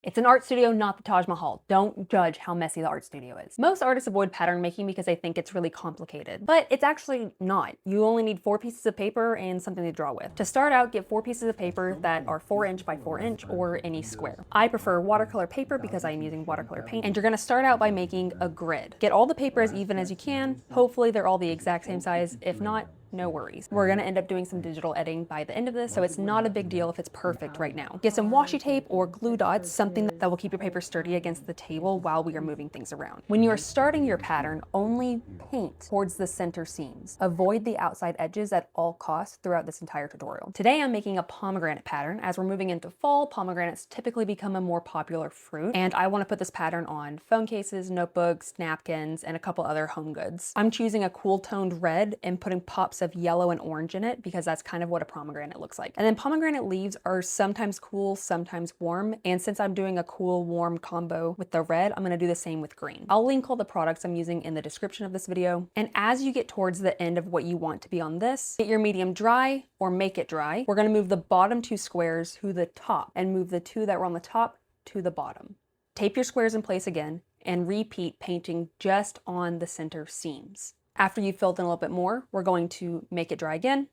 It's an art studio, not the Taj Mahal. Don't judge how messy the art studio is. Most artists avoid pattern making because they think it's really complicated, but it's actually not. You only need 4 pieces of paper and something to draw with. To start out, get 4 pieces of paper that are 4" by 4" or any square. I prefer watercolor paper because I am using watercolor paint, and you're gonna start out by making a grid. Get all the paper as even as you can. Hopefully they're all the exact same size. If not, no worries. We're gonna end up doing some digital editing by the end of this, so it's not a big deal if it's perfect right now. Get some washi tape or glue dots, something that will keep your paper sturdy against the table while we are moving things around. When you are starting your pattern, only paint towards the center seams. Avoid the outside edges at all costs throughout this entire tutorial. Today I'm making a pomegranate pattern. As we're moving into fall, pomegranates typically become a more popular fruit, and I want to put this pattern on phone cases, notebooks, napkins, and a couple other home goods. I'm choosing a cool toned red and putting pops of yellow and orange in it because that's kind of what a pomegranate looks like. And then pomegranate leaves are sometimes cool, sometimes warm. And since I'm doing a cool warm combo with the red, I'm gonna do the same with green. I'll link all the products I'm using in the description of this video. And as you get towards the end of what you want to be on this, get your medium dry or make it dry. We're gonna move the bottom 2 squares to the top and move the 2 that were on the top to the bottom. Tape your squares in place again and repeat painting just on the center seams. After you've filled in a little bit more, we're going to make it dry again,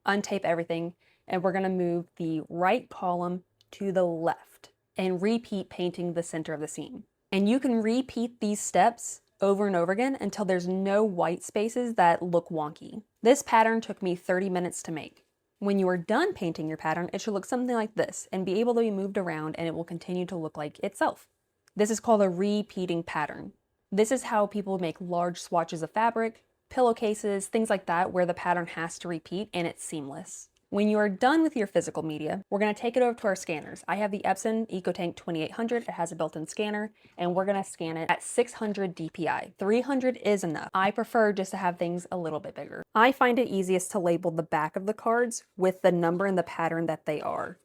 untape everything, and we're gonna move the right column to the left and repeat painting the center of the seam. And you can repeat these steps over and over again until there's no white spaces that look wonky. This pattern took me 30 minutes to make. When you are done painting your pattern, it should look something like this and be able to be moved around, and it will continue to look like itself. This is called a repeating pattern. This is how people make large swatches of fabric, pillowcases, things like that, where the pattern has to repeat and it's seamless. When you are done with your physical media, we're gonna take it over to our scanners. I have the Epson Ecotank 2800. It has a built-in scanner, and we're gonna scan it at 600 DPI. 300 is enough. I prefer just to have things a little bit bigger. I find it easiest to label the back of the cards with the number and the pattern that they are.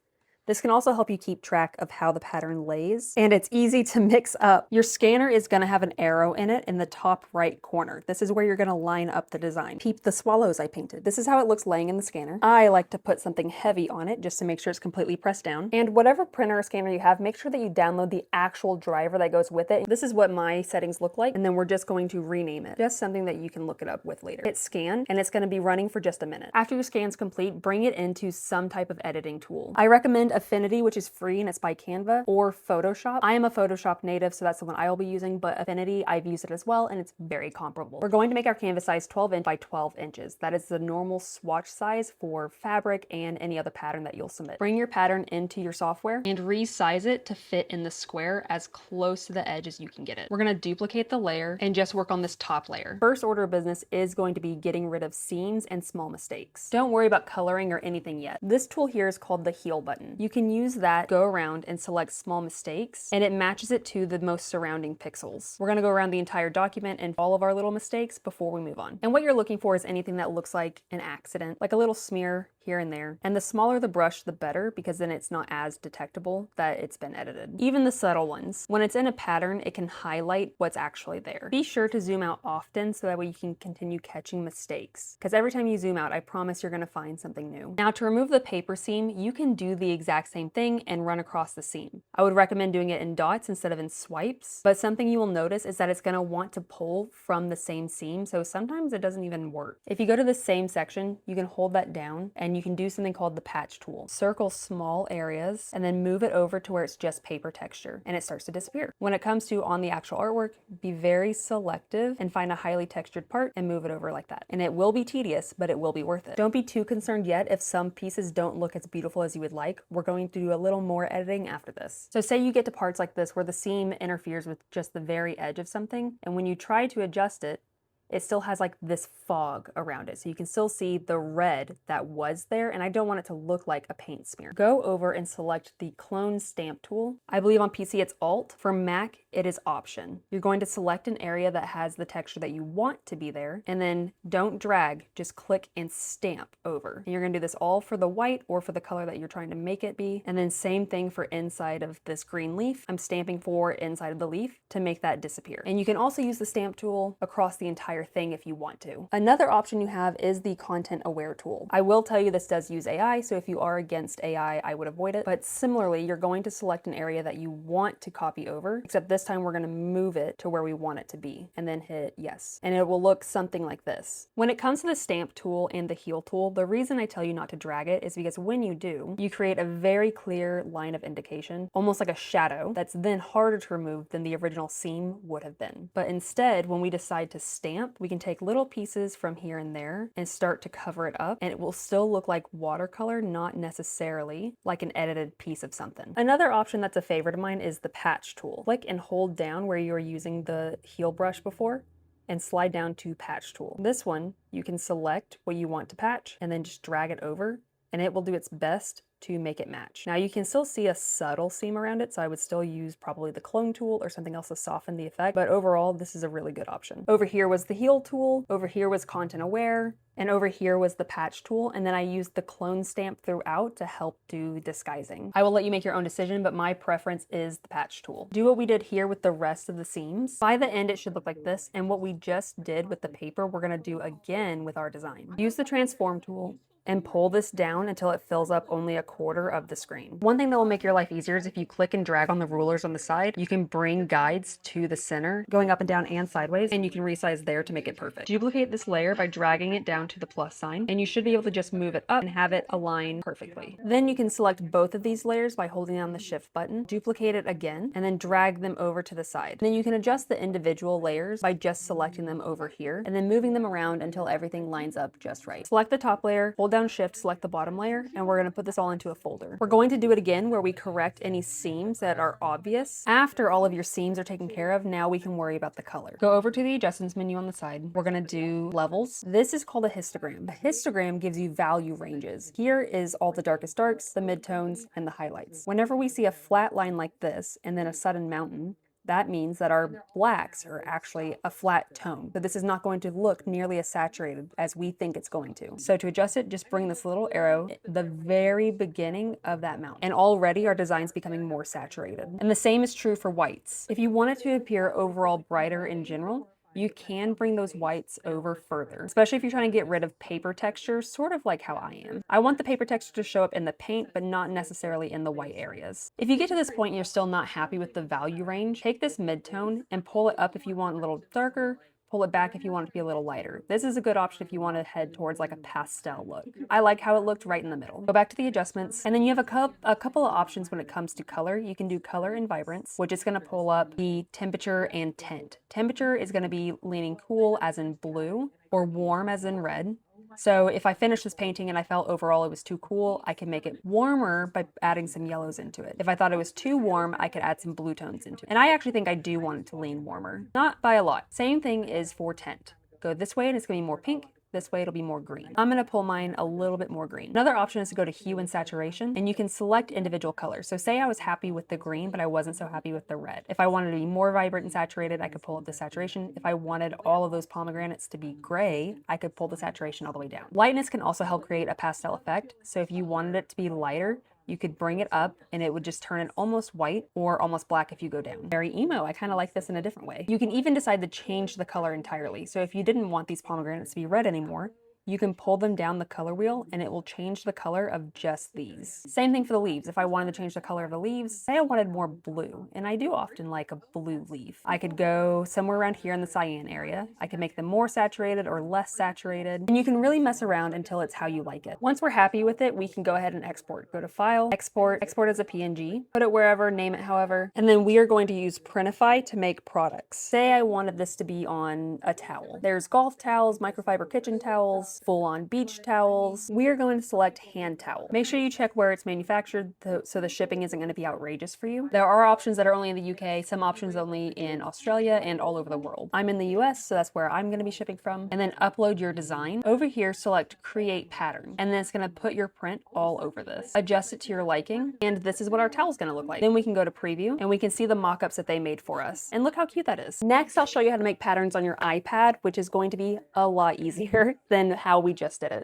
This can also help you keep track of how the pattern lays, and it's easy to mix up. Your scanner is gonna have an arrow in it in the top right corner. This is where you're gonna line up the design. Peep the swallows I painted. This is how it looks laying in the scanner. I like to put something heavy on it just to make sure it's completely pressed down. And whatever printer or scanner you have, make sure that you download the actual driver that goes with it. This is what my settings look like, and then we're just going to rename it. Just something that you can look it up with later. Hit scan, and it's gonna be running for just a minute. After your scan's complete, bring it into some type of editing tool. I recommend Affinity, which is free and it's by Canva, or Photoshop. I am a Photoshop native, so that's the one I will be using, but Affinity, I've used it as well, and it's very comparable. We're going to make our canvas size 12" by 12 inches. That is the normal swatch size for fabric and any other pattern that you'll submit. Bring your pattern into your software and resize it to fit in the square as close to the edge as you can get it. We're gonna duplicate the layer and just work on this top layer. First order of business is going to be getting rid of seams and small mistakes. Don't worry about coloring or anything yet. This tool here is called the heal button. You can use that, go around and select small mistakes, and it matches it to the most surrounding pixels. We're gonna go around the entire document and all of our little mistakes before we move on. And what you're looking for is anything that looks like an accident, like a little smear here and there. And the smaller the brush, the better, because then it's not as detectable that it's been edited. Even the subtle ones. When it's in a pattern, it can highlight what's actually there. Be sure to zoom out often so that way you can continue catching mistakes. Because every time you zoom out, I promise you're gonna find something new. Now, to remove the paper seam, you can do the exact same thing and run across the seam. I would recommend doing it in dots instead of in swipes, but something you will notice is that it's gonna want to pull from the same seam, so sometimes it doesn't even work. If you go to the same section, you can hold that down and you can do something called the patch tool. Circle small areas and then move it over to where it's just paper texture and it starts to disappear. When it comes to on the actual artwork, be very selective and find a highly textured part and move it over like that. And it will be tedious, but it will be worth it. Don't be too concerned yet if some pieces don't look as beautiful as you would like. We're going to do a little more editing after this. So say you get to parts like this where the seam interferes with just the very edge of something, and when you try to adjust it, it still has like this fog around it. So you can still see the red that was there, and I don't want it to look like a paint smear. Go over and select the clone stamp tool. I believe on PC it's Alt. For Mac, it is Option. You're going to select an area that has the texture that you want to be there, and then don't drag, just click and stamp over. And you're gonna do this all for the white or for the color that you're trying to make it be. And then same thing for inside of this green leaf. I'm stamping for inside of the leaf to make that disappear. And you can also use the stamp tool across the entire entire thing if you want to. Another option you have is the content aware tool. I will tell you this does use AI, so if you are against AI, I would avoid it. But similarly, you're going to select an area that you want to copy over, except this time we're going to move it to where we want it to be, and then hit yes. And it will look something like this. When it comes to the stamp tool and the heel tool, the reason I tell you not to drag it is because when you do, you create a very clear line of indication, almost like a shadow, that's then harder to remove than the original seam would have been. But instead, when we decide to stamp, we can take little pieces from here and there and start to cover it up, and it will still look like watercolor, not necessarily like an edited piece of something. Another option that's a favorite of mine is the patch tool. Click and hold down where you were using the heel brush before and slide down to patch tool. This one, you can select what you want to patch and then just drag it over, and it will do its best to make it match. Now you can still see a subtle seam around it, so I would still use probably the clone tool or something else to soften the effect, but overall this is a really good option. Over here was the heel tool, over here was content aware, and over here was the patch tool, and then I used the clone stamp throughout to help do disguising. I will let you make your own decision, but my preference is the patch tool. Do what we did here with the rest of the seams. By the end it should look like this, and what we just did with the paper we're gonna do again with our design. Use the transform tool and pull this down until it fills up only a quarter of the screen. One thing that will make your life easier is if you click and drag on the rulers on the side, you can bring guides to the center, going up and down and sideways, and you can resize there to make it perfect. Duplicate this layer by dragging it down to the plus sign, and you should be able to just move it up and have it align perfectly. Then you can select both of these layers by holding down the shift button, duplicate it again, and then drag them over to the side. Then you can adjust the individual layers by just selecting them over here, and then moving them around until everything lines up just right. Select the top layer, hold down shift, select the bottom layer, and we're going to put this all into a folder. We're going to do it again where we correct any seams that are obvious. After all of your seams are taken care of, now we can worry about the color. Go over to the adjustments menu on the side. We're going to do levels. This is called a histogram. A histogram gives you value ranges. Here is all the darkest darks, the midtones, and the highlights. Whenever we see a flat line like this and then a sudden mountain, that means that our blacks are actually a flat tone. So this is not going to look nearly as saturated as we think it's going to. So to adjust it, just bring this little arrow at the very beginning of that mountain. And already our design's becoming more saturated. And the same is true for whites. If you want it to appear overall brighter in general, you can bring those whites over further, especially if you're trying to get rid of paper texture, sort of like how I am. I want the paper texture to show up in the paint, but not necessarily in the white areas. If you get to this point and you're still not happy with the value range, take this mid-tone and pull it up if you want a little darker, pull it back if you want it to be a little lighter. This is a good option if you want to head towards like a pastel look. I like how it looked right in the middle. Go back to the adjustments, and then you have a couple of options when it comes to color. You can do color and vibrance, which is going to pull up the temperature and tint. Temperature is going to be leaning cool as in blue or warm as in red. So if I finish this painting and I felt overall it was too cool, I can make it warmer by adding some yellows into it. If I thought it was too warm, I could add some blue tones into it. And I actually think I do want it to lean warmer. Not by a lot. Same thing is for tint. Go this way and it's gonna be more pink. This way it'll be more green. I'm gonna pull mine a little bit more green. Another option is to go to hue and saturation, and you can select individual colors. So say I was happy with the green, but I wasn't so happy with the red. If I wanted to be more vibrant and saturated, I could pull up the saturation. If I wanted all of those pomegranates to be gray, I could pull the saturation all the way down. Lightness can also help create a pastel effect. So if you wanted it to be lighter, you could bring it up and it would just turn it almost white or almost black if you go down. Very emo. I kind of like this in a different way. You can even decide to change the color entirely. So if you didn't want these pomegranates to be red anymore, you can pull them down the color wheel and it will change the color of just these. Same thing for the leaves. If I wanted to change the color of the leaves, say I wanted more blue, and I do often like a blue leaf. I could go somewhere around here in the cyan area. I could make them more saturated or less saturated, and you can really mess around until it's how you like it. Once we're happy with it, we can go ahead and export. Go to File, Export, Export as a PNG, put it wherever, name it however, and then we are going to use Printify to make products. Say I wanted this to be on a towel. There's golf towels, microfiber kitchen towels, full-on beach towels. We are going to select hand towel. Make sure you check where it's manufactured so the shipping isn't going to be outrageous for you. There are options that are only in the UK, some options only in Australia and all over the world. I'm in the US, so that's where I'm going to be shipping from. And then upload your design. Over here, select create pattern, and then it's going to put your print all over this. Adjust it to your liking, and this is what our towel is going to look like. Then we can go to preview and we can see the mock-ups that they made for us. And look how cute that is. Next, I'll show you how to make patterns on your iPad, which is going to be a lot easier than how we just did it.